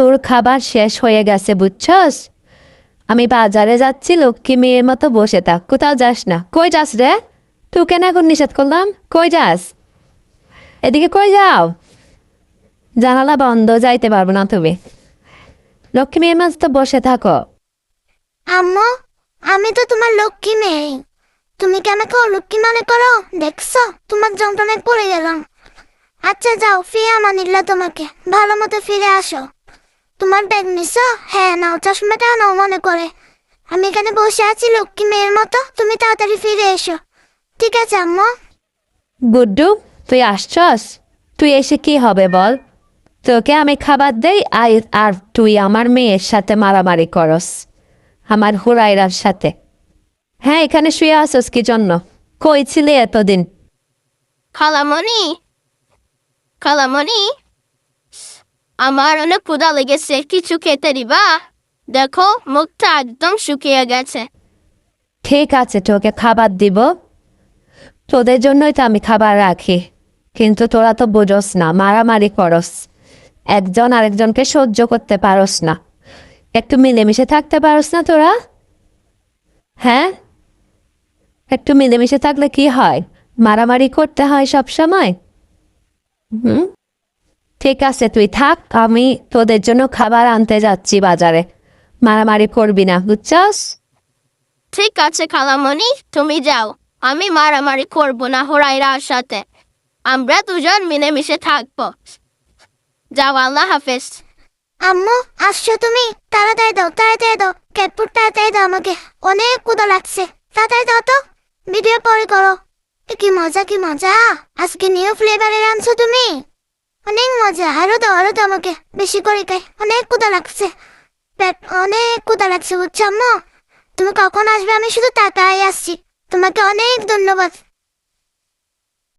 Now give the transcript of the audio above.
তোর খাবার শেষ হয়ে গেছে বুঝছস? আমি বাজারে যাচ্ছি, লক্ষ্মী মেয়ের মতো বসে থাক, কোথাও যাস না। কই যাস রে? তোকে না এখন নিষেধ করলাম, কই যাস? এদিকে কই যাও? জানালা বন্ধ, যাইতে পারবো না তুমি। লক্ষ্মী মেয়ের মতো তো বসে থাকো। আম্মু, আমি তো তোমার লক্ষ্মী মেয়ে। তুমি কি আমাকে অলক্ষ্মী মনে করো? দেখছো, তোমার যন্ত্রণায় পড়ে গেলাম। আচ্ছা যাও, ফিরে আমানিল্লা, তোমাকে ভালো মতো ফিরে আসো। তোমার ব্যাগ নিছো? হ্যাঁ নাও, চশমাটা নাও মনে করে। আমি এখানে বসে আছি লক্ষ্মী মেয়ের মতো, তুমি তাড়াতাড়ি ফিরে এসো। ঠিক আছে আম্মু। গুড্ডু, তুই আসছস? তুই এসে কি হবে বল? তোকে আমি খাবার দেই আর তুই আমার মেয়ের সাথে মারামারি করস, আমার হুরাইরার সাথে। হ্যাঁ, এখানে শুয়ে আসস কি জন্য? কই ছিলে এতদিন? খালামণি, খালামণি, আমার অনেক ক্ষুধা লেগেছে, কিছু খেতে দিবা? দেখো মুখটা একদম শুকিয়ে গেছে। ঠিক আছে, তোকে খাবার দিব। তোদের জন্যই তো আমি খাবার রাখি, কিন্তু তোরা তো বোঝস না, মারামারি করস, একজন আরেকজনকে সহ্য করতে পারস না। একটু মিলেমিশে থাকতে পারস না তোরা? হ্যাঁ, একটু মিলেমিশে থাকলে কি হয়? মারামারি করতে হয় সব সময়? হুম, ঠিক আছে তুই থাক, আমি তোদের জন্য খাবার আনতে যাচ্ছি বাজারে। মারামারি করবি না, বুঝছস? ঠিক আছে খালামণি, তুমি যাও, আমি মারামারি করবো না হুরাইরার সাথে। আমরা দুজন মিলেমিশে থাকবো। যাও, আল্লাহ হাফেজ। আম্মু, আসছো তুমি? তাড়াতাড়ি দাও, তাড়াতাড়ি দাও, ক্যাটফুড তাড়াতাড়ি দাও, আমাকে অনেক ক্ষুধা লাগছে। তাড়াতাড়ি দাও তো, ভিডিও পরে করো। কি মজা, কি মজা! আজকে নিউ ফ্লেভারের আনছো তুমি, অনেক মজা। আরো দাও, আরো দাও, আমাকে বেশি করে খাই, অনেক ক্ষুধা লাগছে। পেট অনেক ক্ষুধা লাগছে, বুঝছো আম্মু? তুমি কখন আসবে আমি শুধু তাকাই আসছি। তোমাকে অনেক ধন্যবাদ।